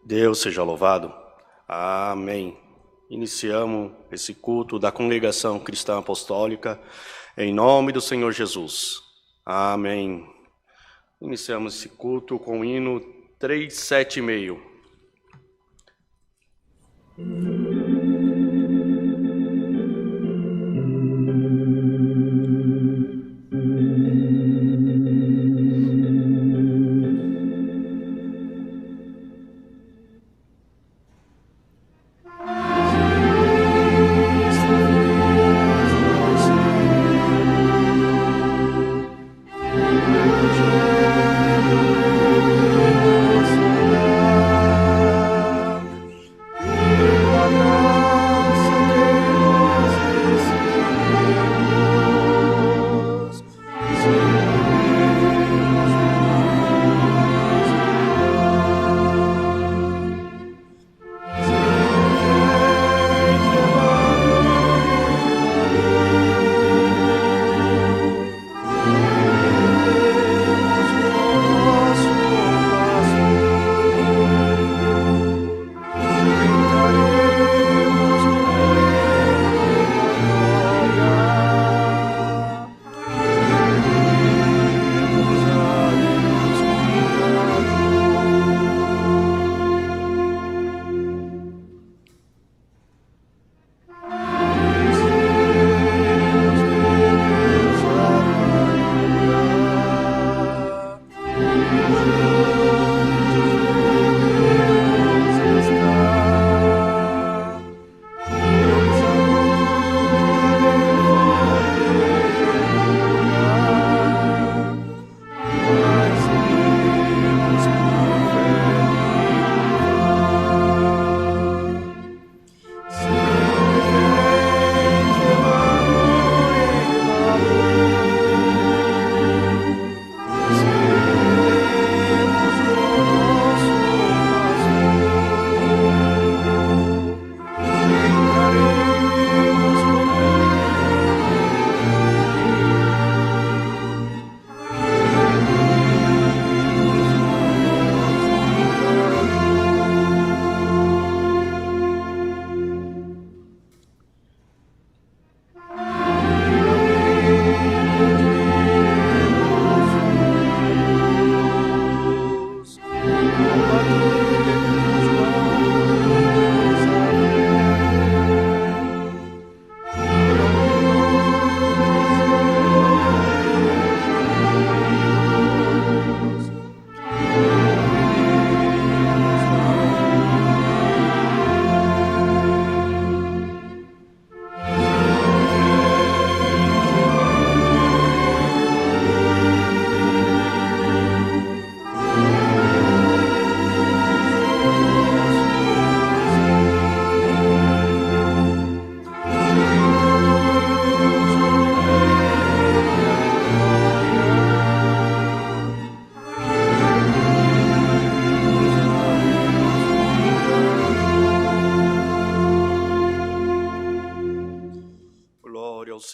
Deus seja louvado. Amém. Iniciamos esse culto da Congregação Cristã Apostólica em nome do Senhor Jesus. Amém. Iniciamos esse culto com o hino 376.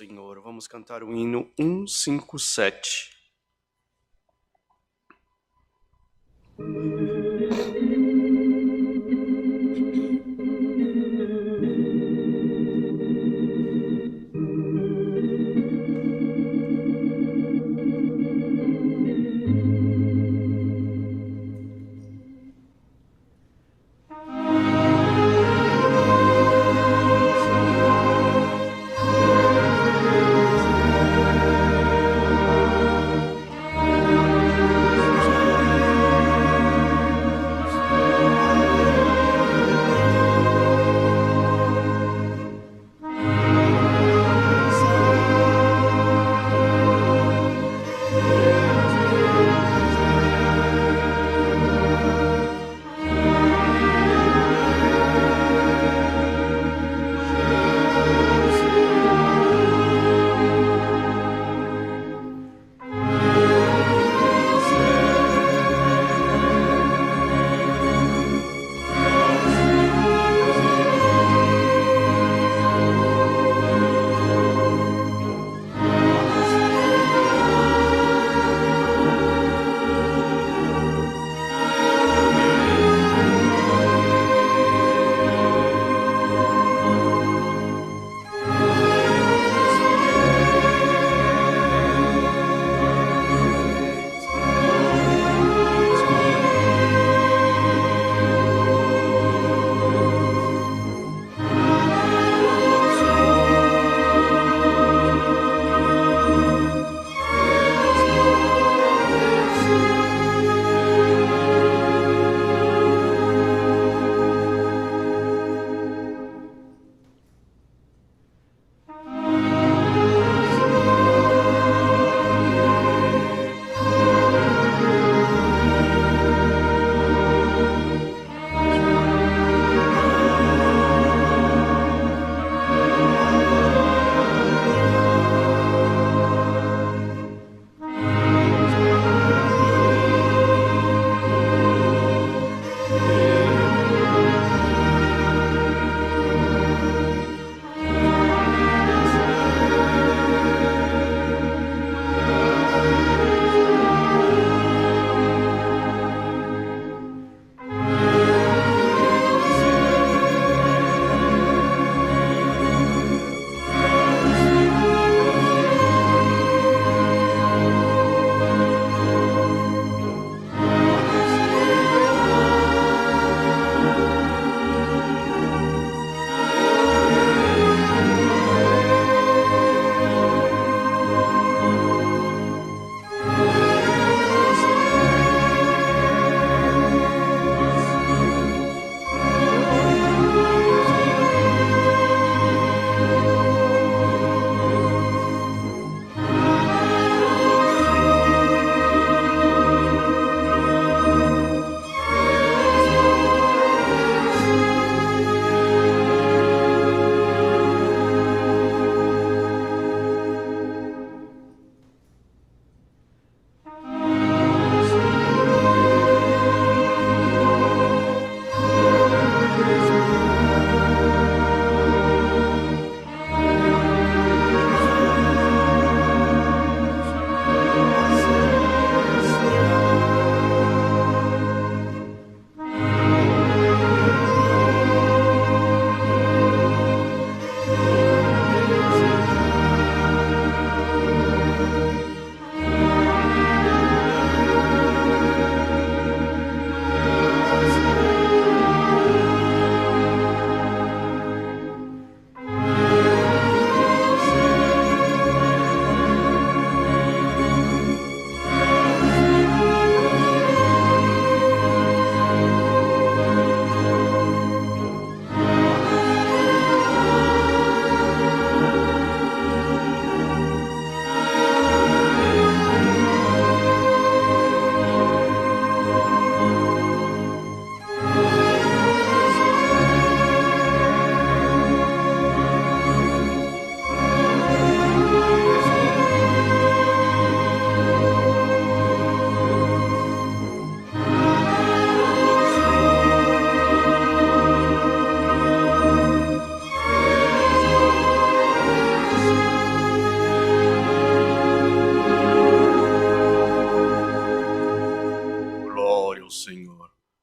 Senhor, vamos cantar o hino 157.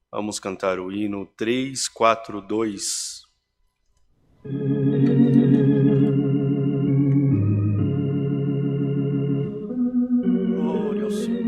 Vamos cantar o hino 342. Glória ao Senhor.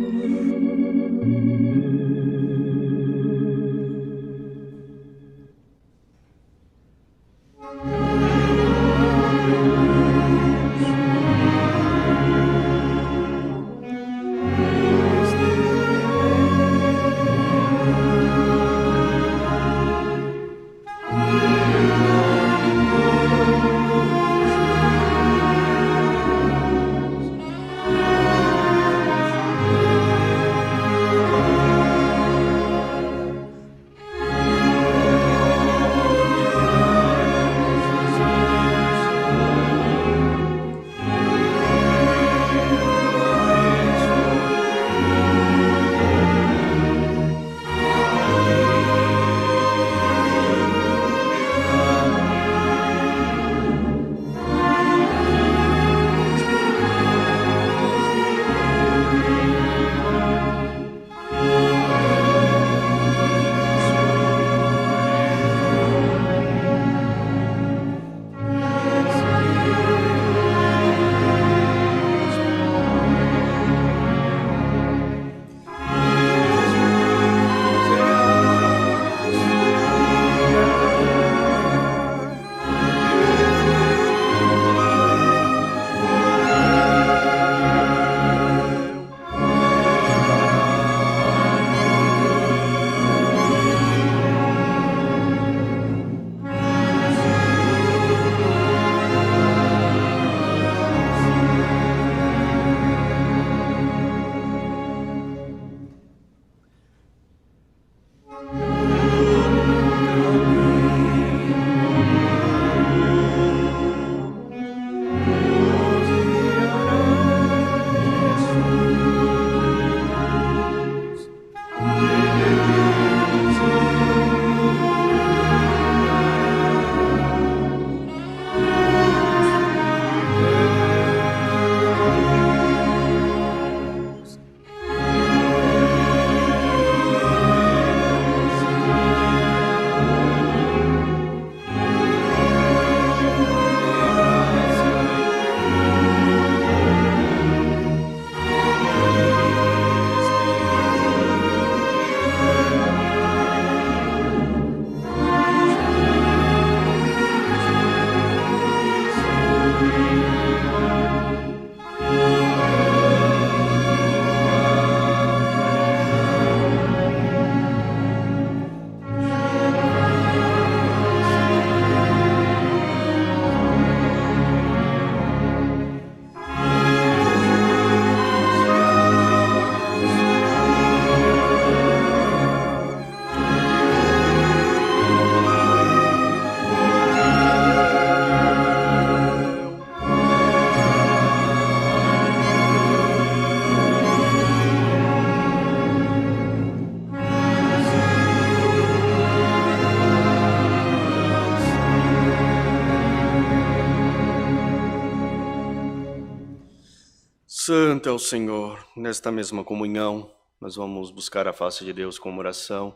Santo é o Senhor. Nesta mesma comunhão, nós vamos buscar a face de Deus com oração,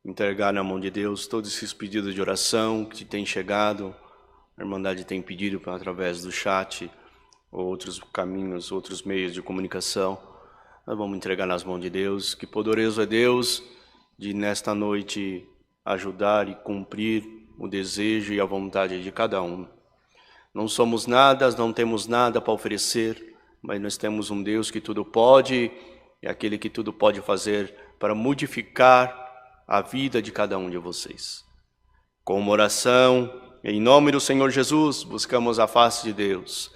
entregar na mão de Deus todos esses pedidos de oração que têm chegado, a Irmandade tem pedido através do chat, outros caminhos, outros meios de comunicação. Nós vamos entregar nas mãos de Deus, que poderoso é Deus de nesta noite ajudar e cumprir o desejo e a vontade de cada um. Não somos nada, não temos nada para oferecer, mas nós temos um Deus que tudo pode, e aquele que tudo pode fazer para modificar a vida de cada um de vocês. Com uma oração, em nome do Senhor Jesus, buscamos a face de Deus.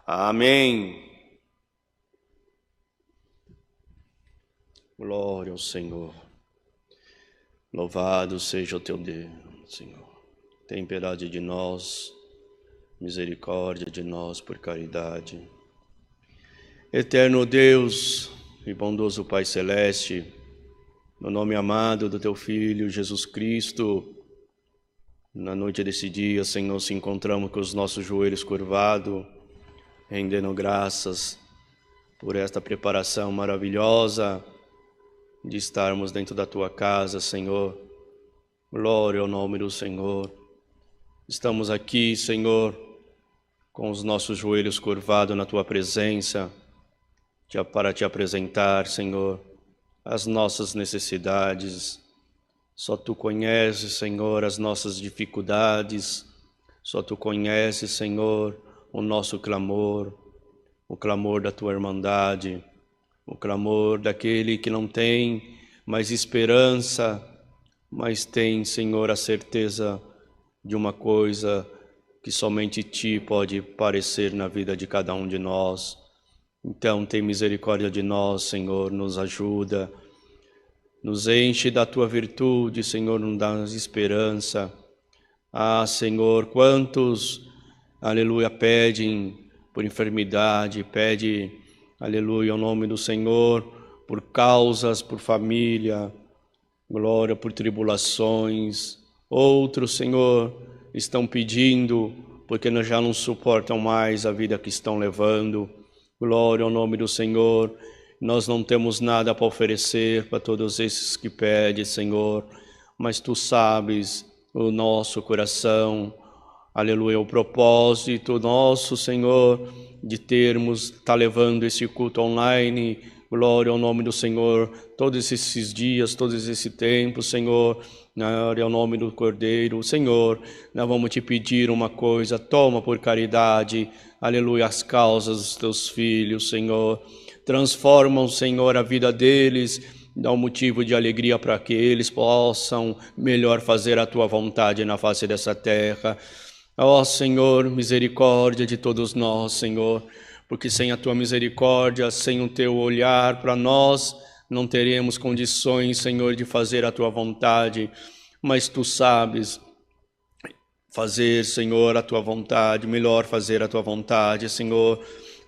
Amém. Glória ao Senhor. Louvado seja o teu Deus, Senhor. Tem piedade de nós, misericórdia de nós por caridade. Eterno Deus e bondoso Pai Celeste, no nome amado do Teu Filho, Jesus Cristo, na noite desse dia, Senhor, se encontramos com os nossos joelhos curvados, rendendo graças por esta preparação maravilhosa de estarmos dentro da Tua casa, Senhor. Glória ao nome do Senhor. Estamos aqui, Senhor, com os nossos joelhos curvados na Tua presença, para Te apresentar, Senhor, as nossas necessidades. Só Tu conheces, Senhor, as nossas dificuldades. Só Tu conheces, Senhor, o nosso clamor, o clamor da Tua irmandade, o clamor daquele que não tem mais esperança, mas tem, Senhor, a certeza de uma coisa que somente Ti pode parecer na vida de cada um de nós. Então, tem misericórdia de nós, Senhor, nos ajuda, nos enche da Tua virtude, Senhor, nos dá esperança. Ah, Senhor, quantos, aleluia, pedem por enfermidade, pede, aleluia, o nome do Senhor, por causas, por família, glória, por tribulações. Outros, Senhor, estão pedindo porque já não suportam mais a vida que estão levando. Glória ao nome do Senhor. Nós não temos nada para oferecer para todos esses que pedem, Senhor, mas Tu sabes o nosso coração, aleluia, o propósito nosso, Senhor, de estar levando esse culto online. Glória ao nome do Senhor, todos esses dias, todos esse tempo, Senhor, glória ao nome do Cordeiro. Senhor, nós vamos Te pedir uma coisa, toma por caridade, aleluia, as causas dos Teus filhos, Senhor. Transforma, Senhor, a vida deles, dá um motivo de alegria para que eles possam melhor fazer a Tua vontade na face dessa terra. Ó Senhor, misericórdia de todos nós, Senhor, porque sem a Tua misericórdia, sem o Teu olhar para nós, não teremos condições, Senhor, de fazer a Tua vontade, mas Tu sabes fazer, Senhor, a Tua vontade, melhor fazer a Tua vontade, Senhor.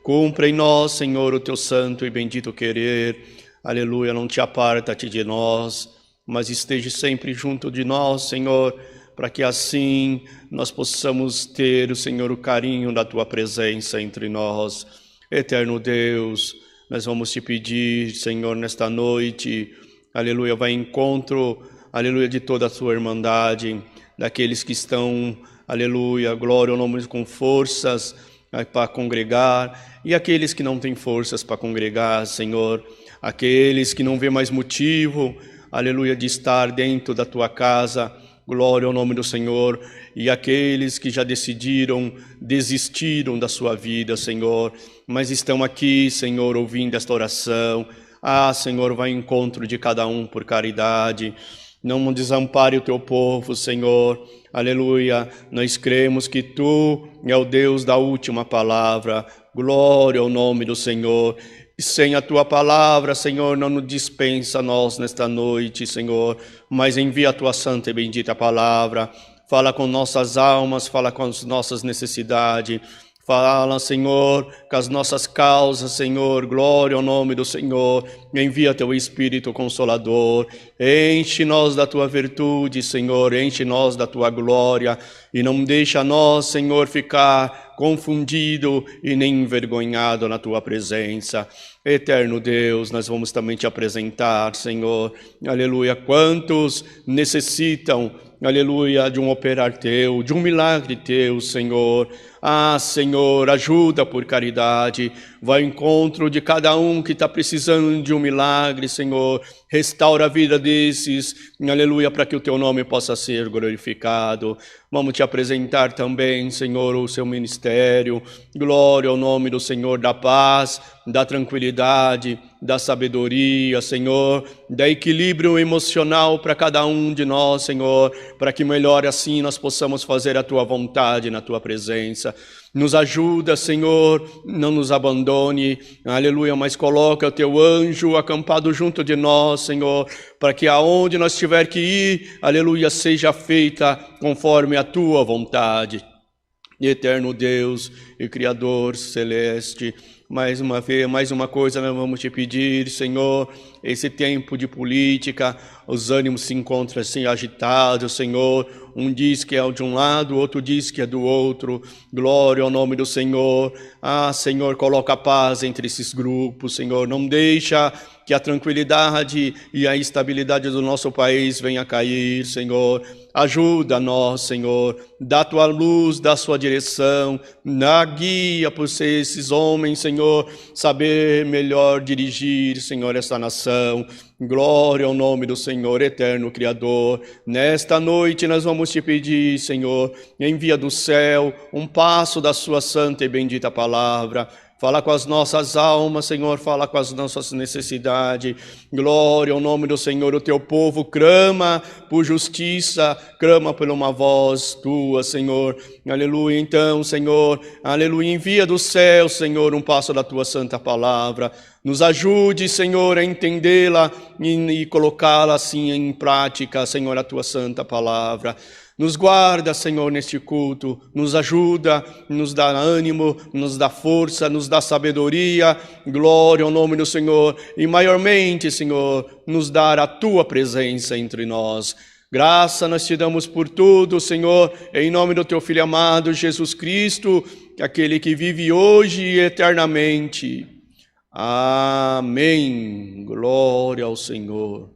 Cumpra em nós, Senhor, o Teu santo e bendito querer. Aleluia, não Te aparta-te de nós, mas esteja sempre junto de nós, Senhor, para que assim nós possamos ter, Senhor, o carinho da Tua presença entre nós. Eterno Deus, nós vamos Te pedir, Senhor, nesta noite, aleluia, vai em encontro, aleluia, de toda a Tua irmandade, daqueles que estão, aleluia, glória ao nome, com forças para congregar, e aqueles que não têm forças para congregar, Senhor, aqueles que não vê mais motivo, aleluia, de estar dentro da Tua casa, glória ao nome do Senhor, e aqueles que já desistiram da sua vida, Senhor, mas estão aqui, Senhor, ouvindo esta oração. Ah, Senhor, vai em encontro de cada um por caridade, não desampare o Teu povo, Senhor, aleluia, nós cremos que Tu é o Deus da última palavra, glória ao nome do Senhor. E sem a Tua palavra, Senhor, não nos dispensa a nós nesta noite, Senhor, mas envia a Tua santa e bendita palavra, fala com nossas almas, fala com as nossas necessidades, fala, Senhor, com as nossas causas, Senhor, glória ao nome do Senhor, envia Teu Espírito Consolador, enche-nos da Tua virtude, Senhor, enche-nos da Tua glória, e não deixa nós, Senhor, ficar confundido e nem envergonhado na Tua presença. Eterno Deus, nós vamos também Te apresentar, Senhor, aleluia, quantos necessitam, aleluia, de um operar Teu, de um milagre Teu, Senhor. Ah, Senhor, ajuda por caridade, vai ao encontro de cada um que está precisando de um milagre, Senhor, restaura a vida desses, aleluia, para que o Teu nome possa ser glorificado. Vamos Te apresentar também, Senhor, o Seu ministério, glória ao nome do Senhor, da paz, da tranquilidade, da sabedoria, Senhor, da equilíbrio emocional para cada um de nós, Senhor, para que melhor assim nós possamos fazer a Tua vontade na Tua presença. Nos ajuda, Senhor, não nos abandone, aleluia, mas coloca o Teu anjo acampado junto de nós, Senhor, para que aonde nós tiver que ir, aleluia, seja feita conforme a Tua vontade. Eterno Deus e Criador celeste, mais uma vez, mais uma coisa nós vamos Te pedir, Senhor, esse tempo de política, os ânimos se encontram assim agitados, Senhor, um diz que é de um lado, o outro diz que é do outro, glória ao nome do Senhor. Ah, Senhor, coloca a paz entre esses grupos, Senhor, não deixa, que a tranquilidade e a estabilidade do nosso país venha cair, Senhor. Ajuda-nos, Senhor, dá tua luz, dá sua direção, na guia por ser esses homens, Senhor, saber melhor dirigir, Senhor, esta nação. Glória ao nome do Senhor, eterno Criador. Nesta noite nós vamos te pedir, Senhor, envia do céu um passo da sua santa e bendita palavra. Fala com as nossas almas, Senhor, fala com as nossas necessidades. Glória ao nome do Senhor, o teu povo clama por justiça, clama por uma voz tua, Senhor. Aleluia, então, Senhor, aleluia, envia do céu, Senhor, um passo da tua santa palavra. Nos ajude, Senhor, a entendê-la e colocá-la assim em prática, Senhor, a tua santa palavra. Nos guarda, Senhor, neste culto, nos ajuda, nos dá ânimo, nos dá força, nos dá sabedoria, glória ao nome do Senhor, e maiormente, Senhor, nos dar a Tua presença entre nós. Graça nós te damos por tudo, Senhor, em nome do Teu Filho amado, Jesus Cristo, aquele que vive hoje e eternamente. Amém. Glória ao Senhor.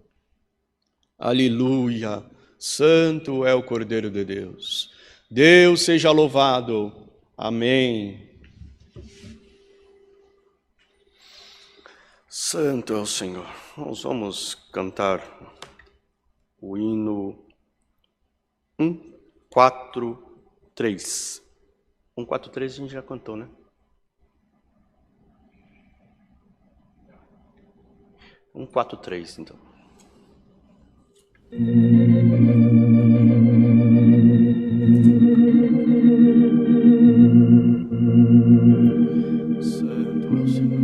Aleluia. Santo é o Cordeiro de Deus. Deus seja louvado. Amém. Santo é o Senhor. Nós vamos cantar o hino 143. 143 a gente já cantou, né? 143, então. Santo é o Senhor.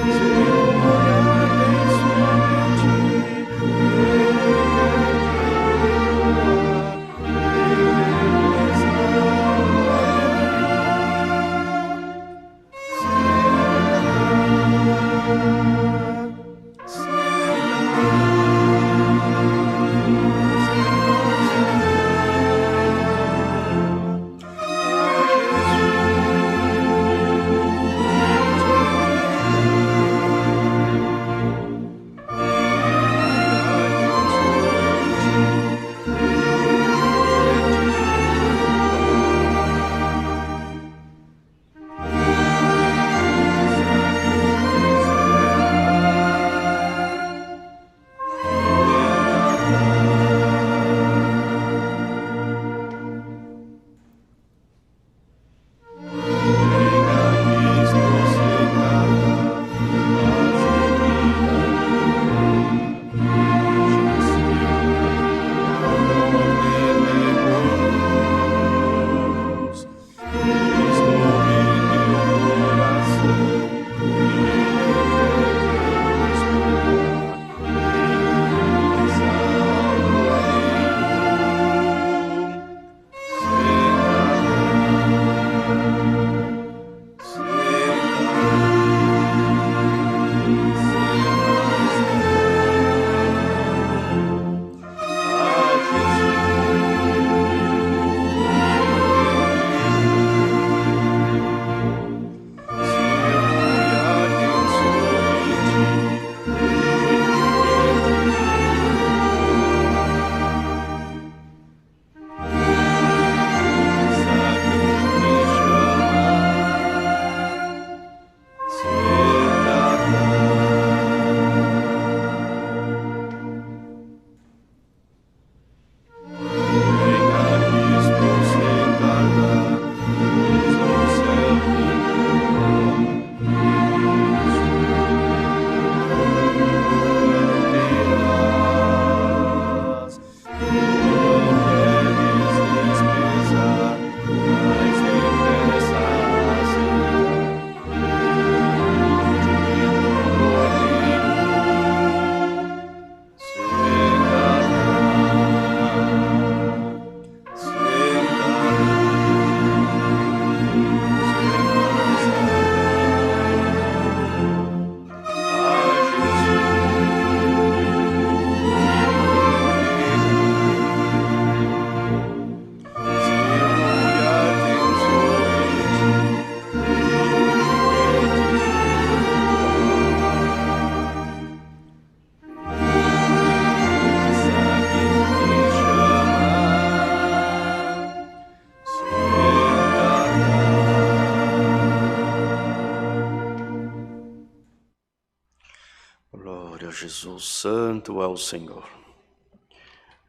Senhor, Glória a Jesus, santo é o Senhor.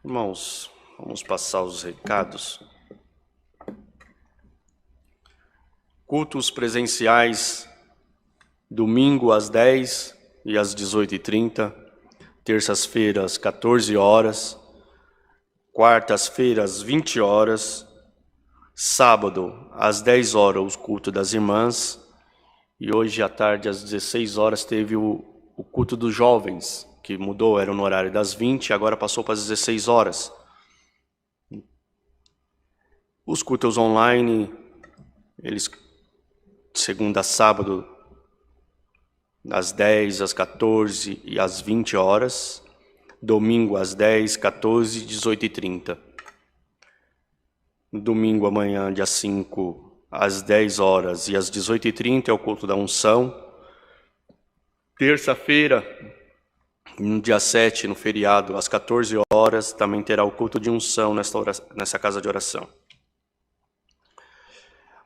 Irmãos, vamos passar os recados. Cultos presenciais, domingo às 10 e às 18h30, terças-feiras, 14 horas, quartas-feiras, 20 horas, sábado, às 10 horas, o culto das irmãs, e hoje à tarde, às 16 horas, teve o culto dos jovens, que mudou, era no horário das 20, agora passou para as 16 horas. Os cultos online, eles, segunda a sábado, das 10 às 14 e às 20 horas, domingo às 10, 14 e 18h30. Domingo amanhã, dia 5, às 10 horas e às 18h30 é o culto da unção. Terça-feira, no dia 7, no feriado, às 14 horas, também terá o culto de unção nessa casa de oração.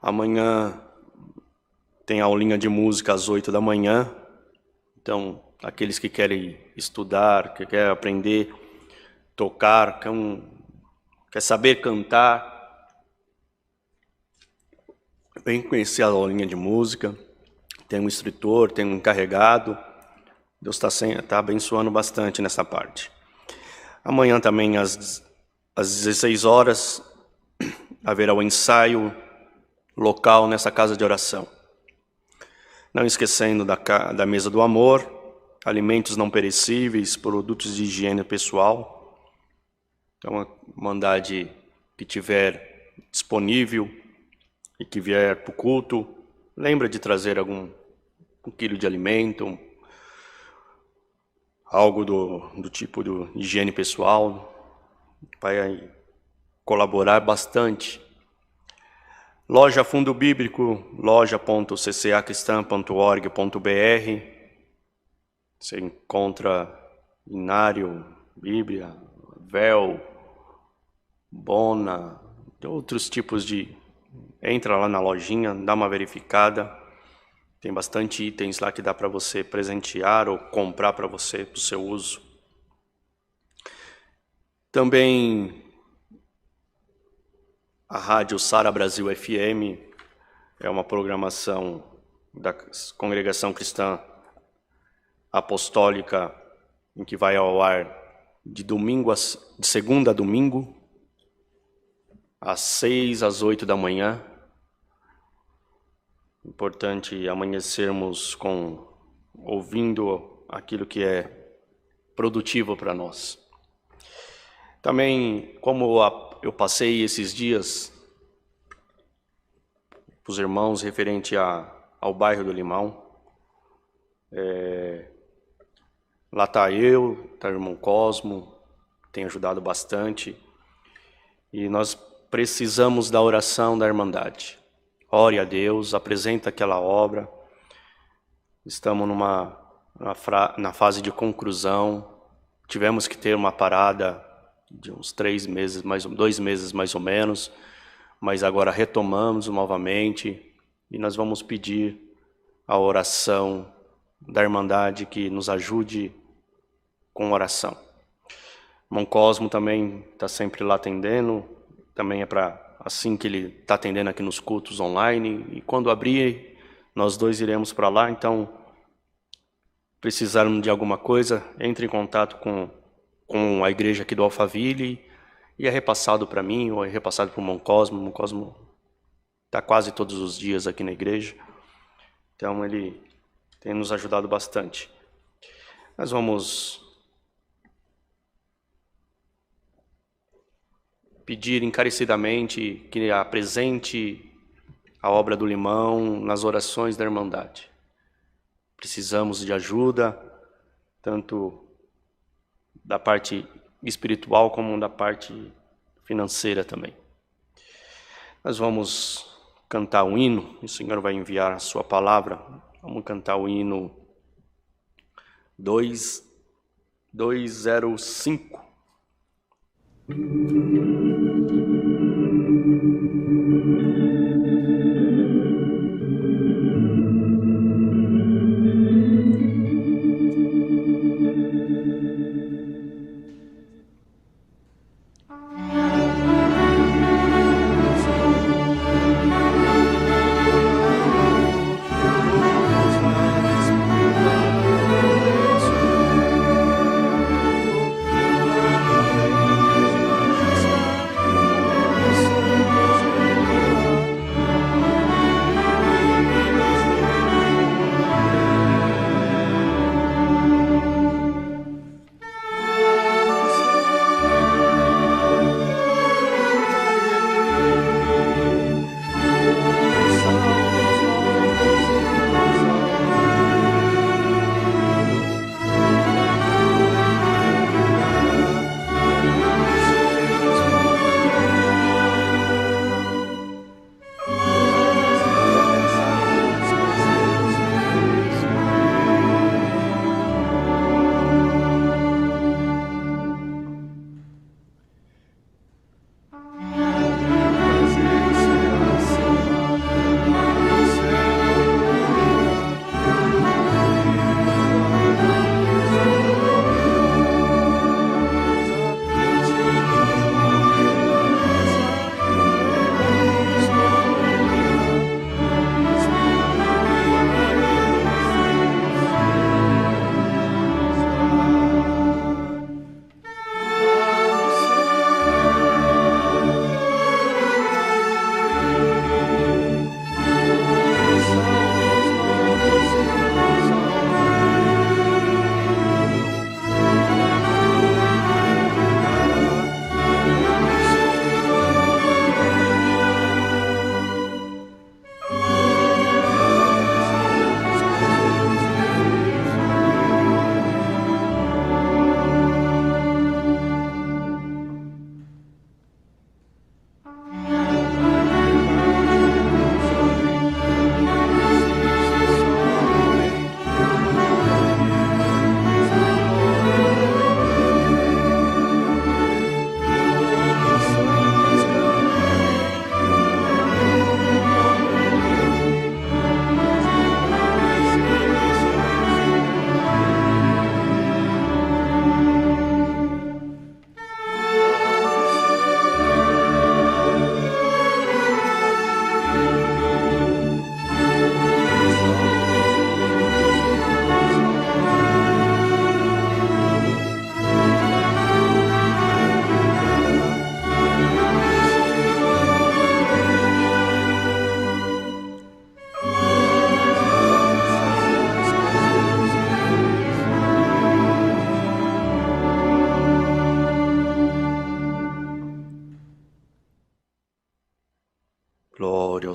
Amanhã tem aulinha de música às 8 da manhã. Então, aqueles que querem estudar, que querem aprender, tocar, quer saber cantar, vem conhecer a aulinha de música. Tem um instrutor, tem um encarregado. Deus está abençoando bastante nessa parte. Amanhã também, às 16 horas, haverá o ensaio local nessa casa de oração. Não esquecendo da mesa do amor, alimentos não perecíveis, produtos de higiene pessoal. Então, a Irmandade que tiver disponível e que vier para o culto, lembra de trazer um quilo de alimento, algo do tipo de higiene pessoal, vai colaborar bastante. Loja Fundo Bíblico, loja.ccacristã.org.br. Você encontra inário, Bíblia, véu, bona, outros tipos de... Entra lá na lojinha, dá uma verificada. Tem bastante itens lá que dá para você presentear ou comprar para você, para o seu uso. Também a Rádio Sara Brasil FM é uma programação da Congregação Cristã Apostólica, em que vai ao ar de segunda a domingo, às 6 às 8 da manhã. Importante amanhecermos ouvindo aquilo que é produtivo para nós. Também, como eu passei esses dias para os irmãos referente ao bairro do Limão, lá está eu, está o irmão Cosmo, tem ajudado bastante, e nós precisamos da oração da Irmandade. Ore a Deus, apresenta aquela obra. Estamos na fase de conclusão. Tivemos que ter uma parada de uns 2 meses mais ou menos, mas agora retomamos novamente e nós vamos pedir a oração da Irmandade que nos ajude com oração. O irmão Cosmo também está sempre lá atendendo, também é assim que ele está atendendo aqui nos cultos online, e quando abrir, nós dois iremos para lá. Então, precisarmos de alguma coisa, entre em contato com a igreja aqui do Alphaville, e é repassado para mim, ou é repassado para o irmão Cosmo. O irmão Cosmo está quase todos os dias aqui na igreja, então ele tem nos ajudado bastante. Nós vamos pedir encarecidamente que apresente a obra do Limão nas orações da Irmandade. Precisamos de ajuda, tanto da parte espiritual como da parte financeira também. Nós vamos cantar um hino, e o Senhor vai enviar a sua palavra. Vamos cantar o hino 205.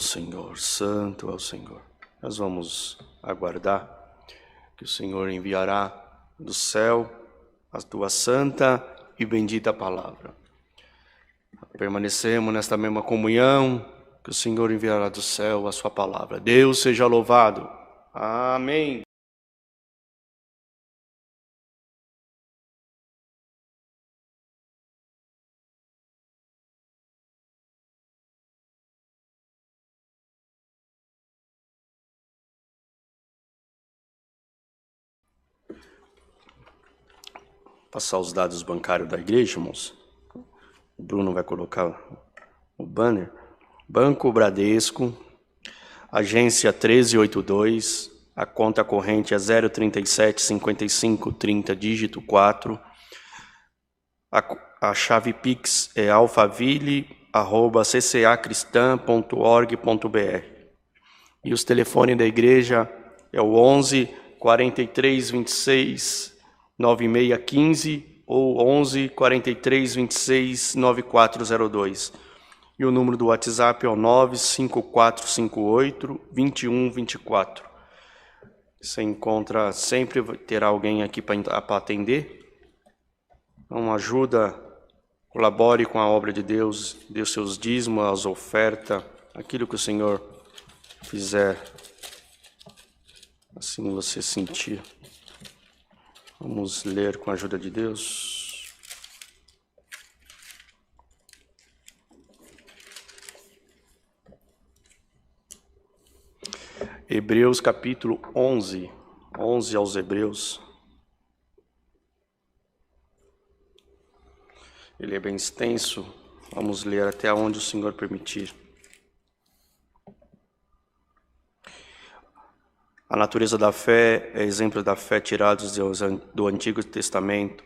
Senhor, santo é o Senhor. Nós vamos aguardar que o Senhor enviará do céu a tua santa e bendita palavra. Permanecemos nesta mesma comunhão, que o Senhor enviará do céu a sua palavra. Deus seja louvado. Amém. Passar os dados bancários da igreja, irmãos. O Bruno vai colocar o banner. Banco Bradesco, agência 1382, a conta corrente é 037 55 30, dígito 4. A chave Pix é alfaville@ccacristã.org.br. E os telefones da igreja é o 11 43 26 9615 ou 11 43 26 9402. E o número do WhatsApp é o 95458 2124. Você encontra, sempre terá alguém aqui para atender. Então ajuda, colabore com a obra de Deus, dê os seus dízimos, as ofertas, aquilo que o Senhor fizer, assim você sentir. Vamos ler com a ajuda de Deus. Hebreus capítulo 11, 11 aos Hebreus. Ele é bem extenso, vamos ler até onde o Senhor permitir. A natureza da fé é exemplo da fé tirados do Antigo Testamento.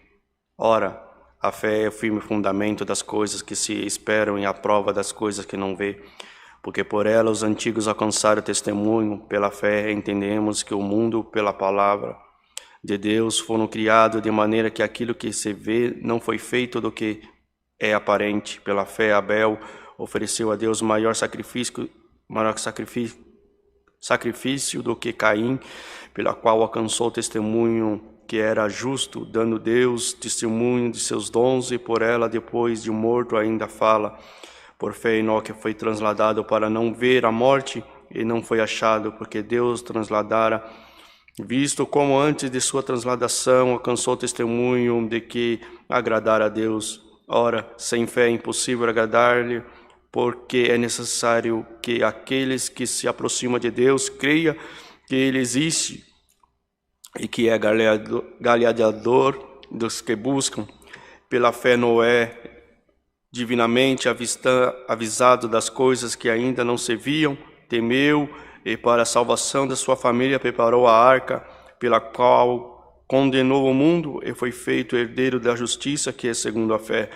Ora, a fé é o firme fundamento das coisas que se esperam e a prova das coisas que não vê. Porque por ela os antigos alcançaram testemunho, pela fé entendemos que o mundo, pela palavra de Deus, foram criados de maneira que aquilo que se vê não foi feito do que é aparente. Pela fé Abel ofereceu a Deus maior sacrifício do que Caim, pela qual alcançou testemunho que era justo, dando Deus testemunho de seus dons, e por ela, depois de morto, ainda fala. Por fé, Enoque foi trasladado para não ver a morte, e não foi achado, porque Deus trasladara, visto como antes de sua transladação alcançou testemunho de que agradara a Deus. Ora, sem fé é impossível agradar-lhe, porque é necessário que aqueles que se aproximam de Deus creiam que Ele existe e que é galardoador dos que buscam. Pela fé, Noé, divinamente avisado das coisas que ainda não se viam, temeu e para a salvação da sua família preparou a arca, pela qual condenou o mundo e foi feito herdeiro da justiça, que é segundo a fé.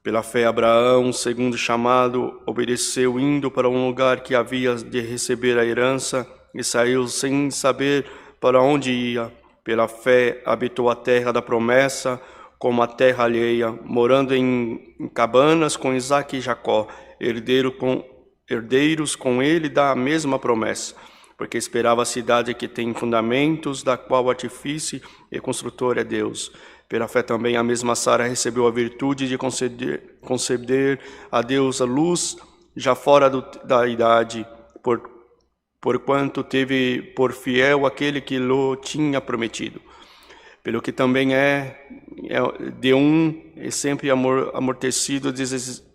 Pela fé, Abraão, segundo chamado, obedeceu, indo para um lugar que havia de receber a herança, e saiu sem saber para onde ia. Pela fé, habitou a terra da promessa, como a terra alheia, morando em cabanas com Isaque e Jacó, herdeiros com ele da mesma promessa, porque esperava a cidade que tem fundamentos, da qual artifício e construtor é Deus. Pela fé também a mesma Sara recebeu a virtude de conceder a Deus a luz, já fora da idade, porquanto teve por fiel aquele que lhe tinha prometido. Pelo que também de um e sempre amortecido,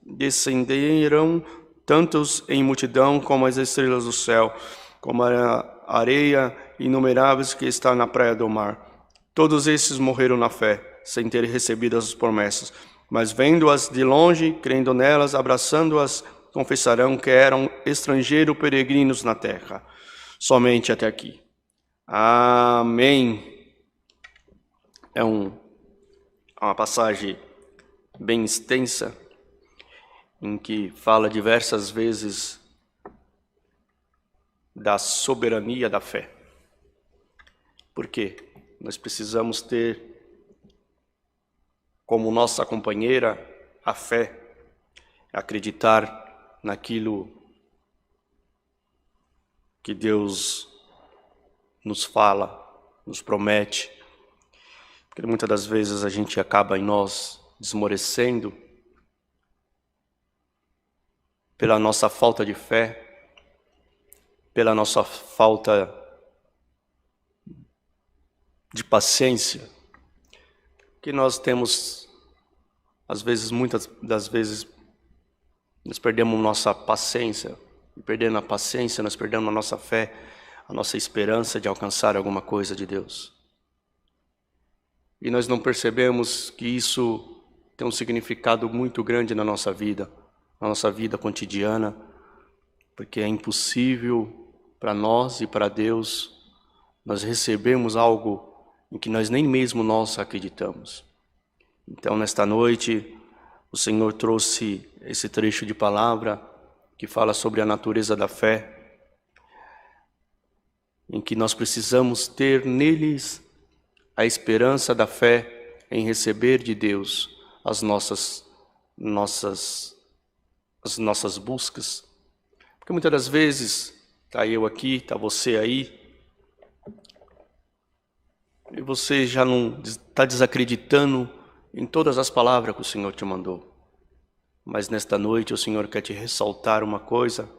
descenderam tantos em multidão como as estrelas do céu, como a areia inumeráveis que está na praia do mar. Todos esses morreram na fé, sem ter recebido as promessas, mas vendo-as de longe, crendo nelas, abraçando-as, confessarão que eram estrangeiros peregrinos na terra. Somente até aqui. Amém. É uma passagem bem extensa, em que fala diversas vezes da soberania da fé. Por quê? Nós precisamos ter como nossa companheira a fé, acreditar naquilo que Deus nos fala, nos promete, porque muitas das vezes a gente acaba em nós desmorecendo pela nossa falta de fé, pela nossa falta de paciência, que nós temos, às vezes, muitas das vezes, nós perdemos nossa paciência, e perdendo a paciência, nós perdemos a nossa fé, a nossa esperança de alcançar alguma coisa de Deus. E nós não percebemos que isso tem um significado muito grande na nossa vida cotidiana, porque é impossível para nós e para Deus nós recebemos algo em que nós nem mesmo nós acreditamos. Então, nesta noite, o Senhor trouxe esse trecho de palavra que fala sobre a natureza da fé, em que nós precisamos ter neles a esperança da fé em receber de Deus as nossas buscas. Porque muitas das vezes, está eu aqui, está você aí, e você já não está desacreditando em todas as palavras que o Senhor te mandou. Mas nesta noite o Senhor quer te ressaltar uma coisa: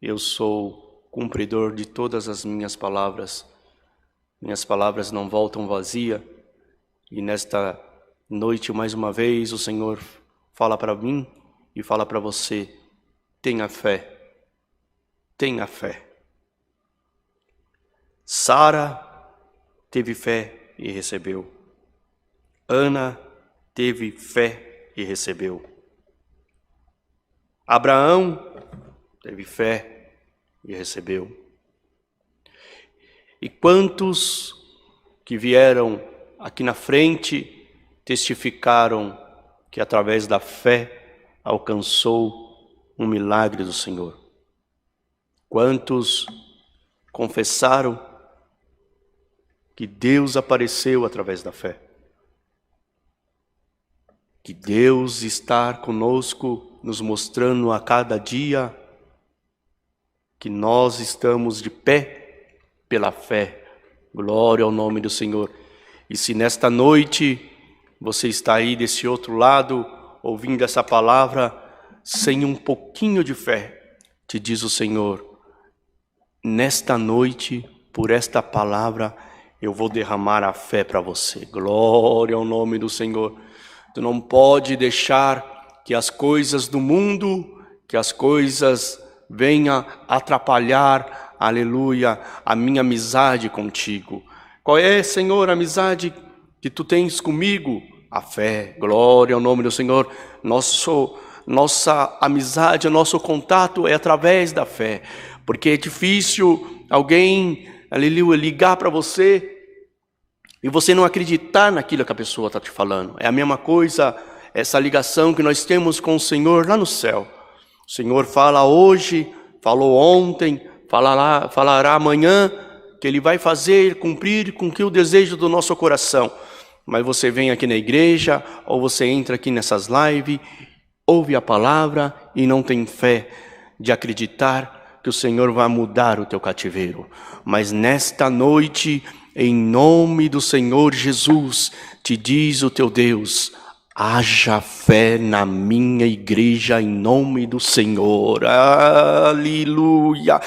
eu sou cumpridor de todas as minhas palavras. Minhas palavras não voltam vazias. E nesta noite, mais uma vez, o Senhor fala para mim e fala para você: tenha fé, tenha fé. Sara teve fé e recebeu. Ana teve fé e recebeu. Abraão teve fé e recebeu. E quantos que vieram aqui na frente testificaram que através da fé alcançou um milagre do Senhor? Quantos confessaram que Deus apareceu através da fé? Que Deus está conosco, nos mostrando a cada dia que nós estamos de pé pela fé. Glória ao nome do Senhor. E se nesta noite você está aí desse outro lado, ouvindo essa palavra, sem um pouquinho de fé, te diz o Senhor: nesta noite, por esta palavra, eu vou derramar a fé para você. Glória ao nome do Senhor. Tu não pode deixar que as coisas do mundo, que as coisas venham atrapalhar, aleluia, a minha amizade contigo. Qual é, Senhor, a amizade que tu tens comigo? A fé. Glória ao nome do Senhor. Nossa amizade, nosso contato é através da fé. Porque é difícil alguém, aleluia, ligar para você e você não acreditar naquilo que a pessoa está te falando. É a mesma coisa, essa ligação que nós temos com o Senhor lá no céu. O Senhor fala hoje, falou ontem, falará amanhã, que Ele vai fazer, cumprir com que o desejo do nosso coração. Mas você vem aqui na igreja, ou você entra aqui nessas lives, ouve a palavra e não tem fé de acreditar que o Senhor vai mudar o teu cativeiro. Mas nesta noite, em nome do Senhor Jesus, te diz o teu Deus: haja fé na minha igreja em nome do Senhor. Aleluia!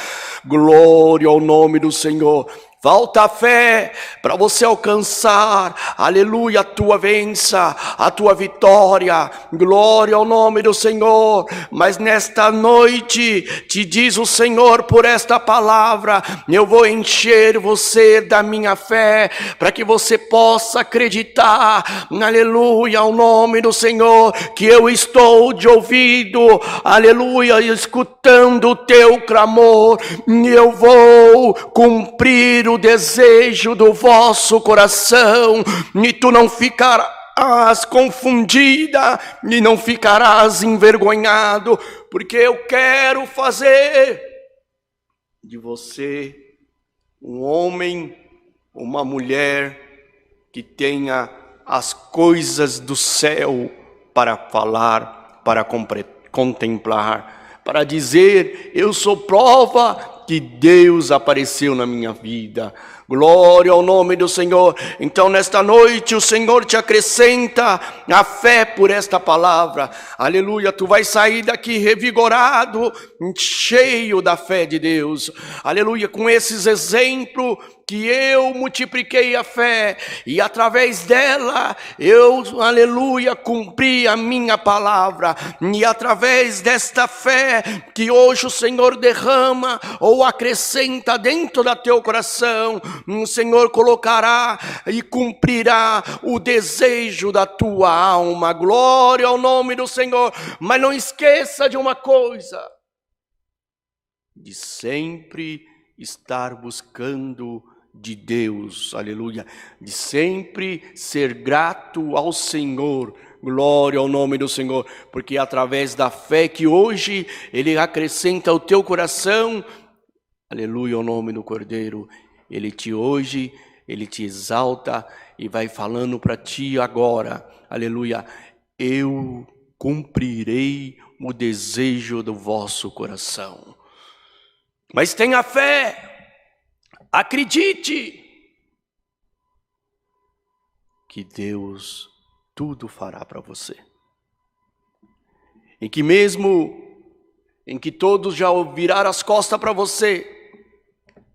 Glória ao nome do Senhor. Falta a fé para você alcançar, aleluia, a tua vença, a tua vitória. Glória ao nome do Senhor. Mas nesta noite, te diz o Senhor por esta palavra: eu vou encher você da minha fé, para que você possa acreditar, aleluia, ao nome do Senhor, que eu estou de ouvido, aleluia, escutando o teu clamor, e eu vou cumprir o desejo do vosso coração, e tu não ficarás confundida, e não ficarás envergonhado, porque eu quero fazer de você um homem, uma mulher que tenha as coisas do céu para falar, para contemplar, para dizer: eu sou prova que Deus apareceu na minha vida. Glória ao nome do Senhor. Então nesta noite o Senhor te acrescenta a fé por esta palavra. Aleluia, tu vai sair daqui revigorado, cheio da fé de Deus. Aleluia, com esses exemplos que eu multipliquei a fé e através dela eu, aleluia, cumpri a minha palavra. E através desta fé que hoje o Senhor derrama ou acrescenta dentro do teu coração, o Senhor colocará e cumprirá o desejo da tua alma. Glória ao nome do Senhor. Mas não esqueça de uma coisa: de sempre estar buscando de Deus, aleluia, de sempre ser grato ao Senhor. Glória ao nome do Senhor, porque através da fé que hoje Ele acrescenta ao teu coração, aleluia ao nome do Cordeiro, Ele te exalta e vai falando para ti agora, aleluia, eu cumprirei o desejo do vosso coração. Mas tenha fé. Acredite que Deus tudo fará para você. E que mesmo em que todos já viraram as costas para você,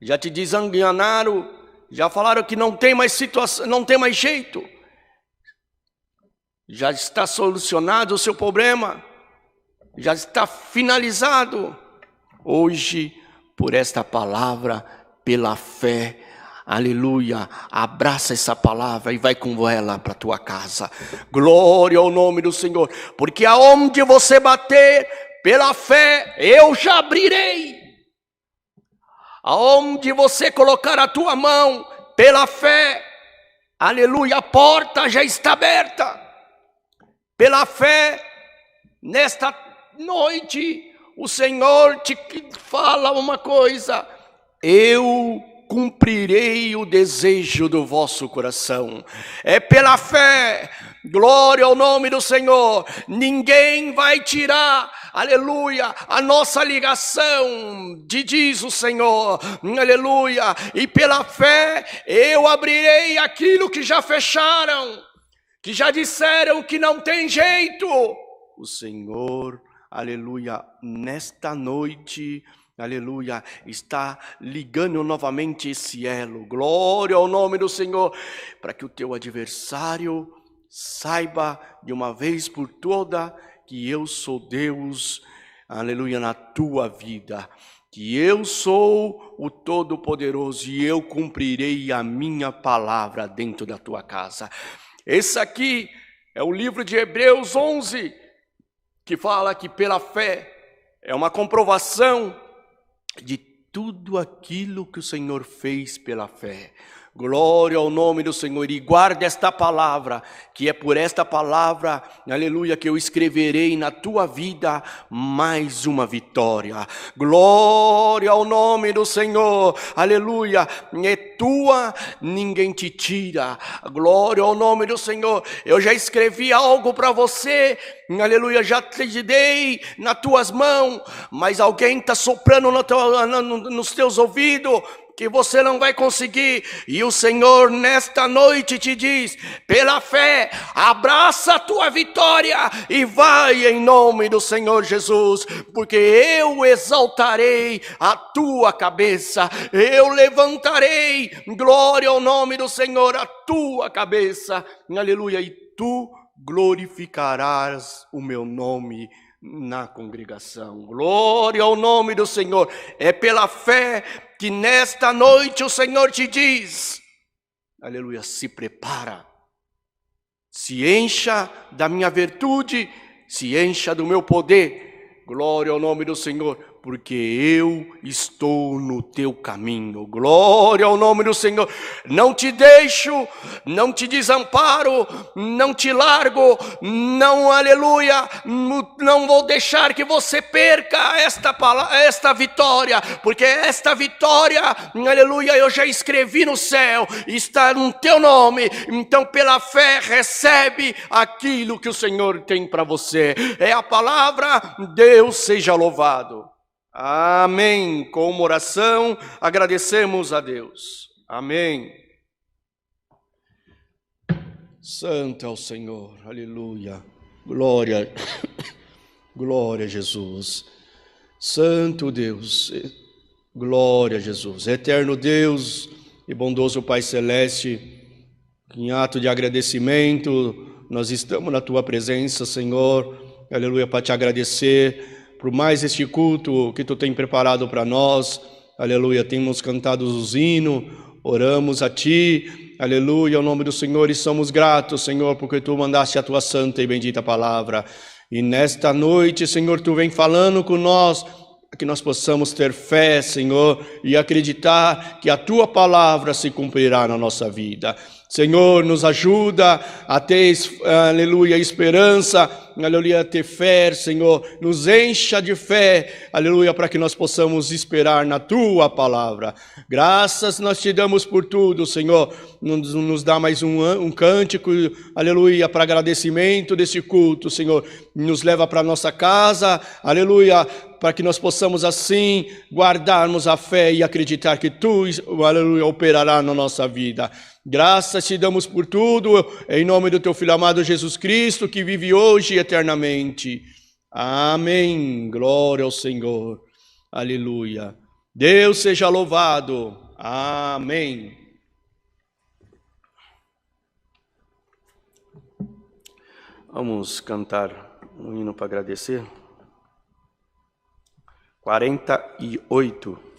já te desenganaram, já falaram que não tem mais situação, não tem mais jeito, já está solucionado o seu problema, já está finalizado. Hoje, por esta palavra, pela fé, aleluia, abraça essa palavra e vai com ela para a tua casa. Glória ao nome do Senhor, porque aonde você bater pela fé, eu já abrirei. Aonde você colocar a tua mão pela fé, aleluia, a porta já está aberta. Pela fé, nesta noite, o Senhor te fala uma coisa: eu cumprirei o desejo do vosso coração. É pela fé. Glória ao nome do Senhor. Ninguém vai tirar, aleluia, a nossa ligação, diz o Senhor, aleluia. E pela fé eu abrirei aquilo que já fecharam, que já disseram que não tem jeito. O Senhor, aleluia, nesta noite, aleluia, está ligando novamente esse elo. Glória ao nome do Senhor, para que o teu adversário saiba de uma vez por toda que eu sou Deus, aleluia, na tua vida. Que eu sou o Todo-Poderoso e eu cumprirei a minha palavra dentro da tua casa. Esse aqui é o livro de Hebreus 11, que fala que pela fé é uma comprovação de tudo aquilo que o Senhor fez pela fé. Glória ao nome do Senhor. E guarda esta palavra, que é por esta palavra, aleluia, que eu escreverei na tua vida mais uma vitória. Glória ao nome do Senhor, aleluia. É tua, ninguém te tira. Glória ao nome do Senhor. Eu já escrevi algo para você, aleluia, já te dei nas tuas mãos, mas alguém está soprando nos teus ouvidos que você não vai conseguir. E o Senhor nesta noite te diz: pela fé, abraça a tua vitória e vai em nome do Senhor Jesus, porque eu exaltarei a tua cabeça, eu levantarei, glória ao nome do Senhor, a tua cabeça, aleluia, e tu glorificarás o meu nome na congregação. Glória ao nome do Senhor. É pela fé que nesta noite o Senhor te diz, aleluia, se prepara, se encha da minha virtude, se encha do meu poder. Glória ao nome do Senhor, porque eu estou no teu caminho. Glória ao nome do Senhor. Não te deixo, não te desamparo, não te largo, não, aleluia, não vou deixar que você perca esta vitória, porque esta vitória, aleluia, eu já escrevi no céu, está no teu nome. Então pela fé recebe aquilo que o Senhor tem para você. É a palavra. Deus seja louvado. Amém. Com uma oração, agradecemos a Deus. Amém. Santo é o Senhor, aleluia. Glória, glória a Jesus. Santo Deus, glória a Jesus. Eterno Deus e bondoso Pai Celeste, em ato de agradecimento, nós estamos na Tua presença, Senhor, aleluia, para te agradecer por mais este culto que Tu tem preparado para nós, aleluia. Temos cantado os hinos, oramos a Ti, aleluia, ao nome do Senhor, e somos gratos, Senhor, porque Tu mandaste a Tua santa e bendita palavra. E nesta noite, Senhor, Tu vem falando com nós, que nós possamos ter fé, Senhor, e acreditar que a Tua palavra se cumprirá na nossa vida. Senhor, nos ajuda a ter, aleluia, esperança, aleluia, a ter fé, Senhor, nos encha de fé, aleluia, para que nós possamos esperar na Tua palavra. Graças nós te damos por tudo, Senhor, nos dá mais um cântico, aleluia, para agradecimento desse culto, Senhor, nos leva para nossa casa, aleluia, para que nós possamos assim guardarmos a fé e acreditar que Tu, aleluia, operará na nossa vida. Graças te damos por tudo, em nome do Teu Filho amado Jesus Cristo, que vive hoje e eternamente. Amém. Glória ao Senhor. Aleluia. Deus seja louvado. Amém. Vamos cantar um hino para agradecer. 48.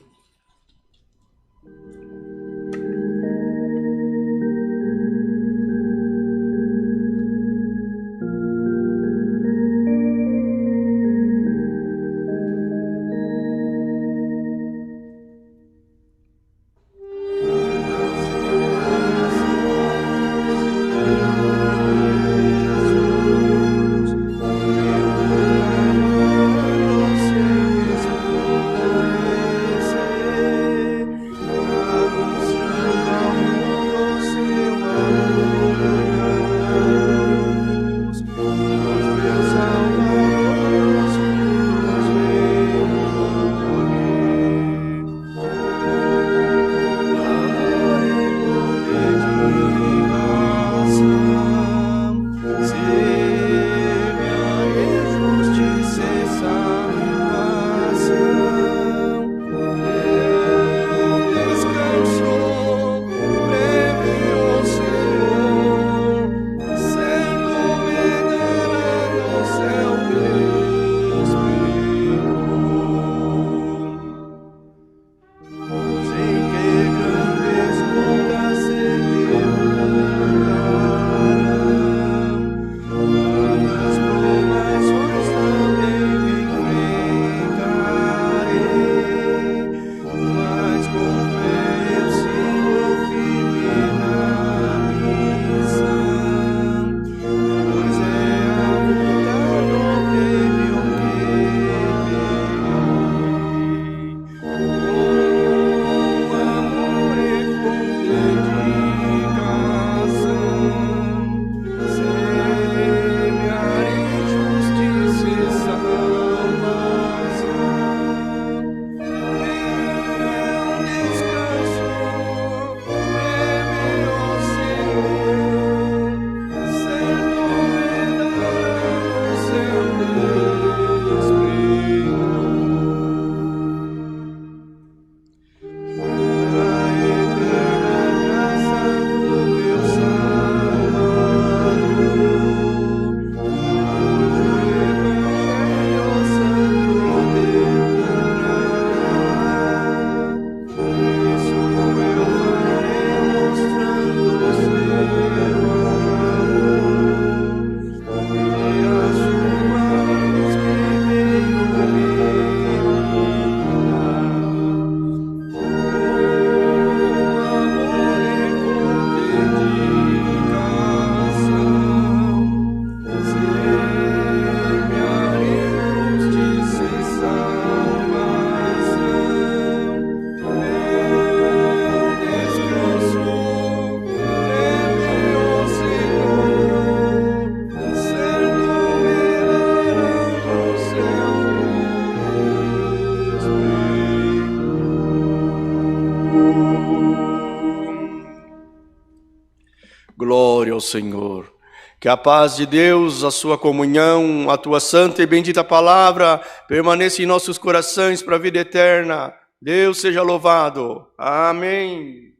Glória ao Senhor. Que a paz de Deus, a sua comunhão, a tua santa e bendita palavra permaneça em nossos corações para a vida eterna. Deus seja louvado. Amém.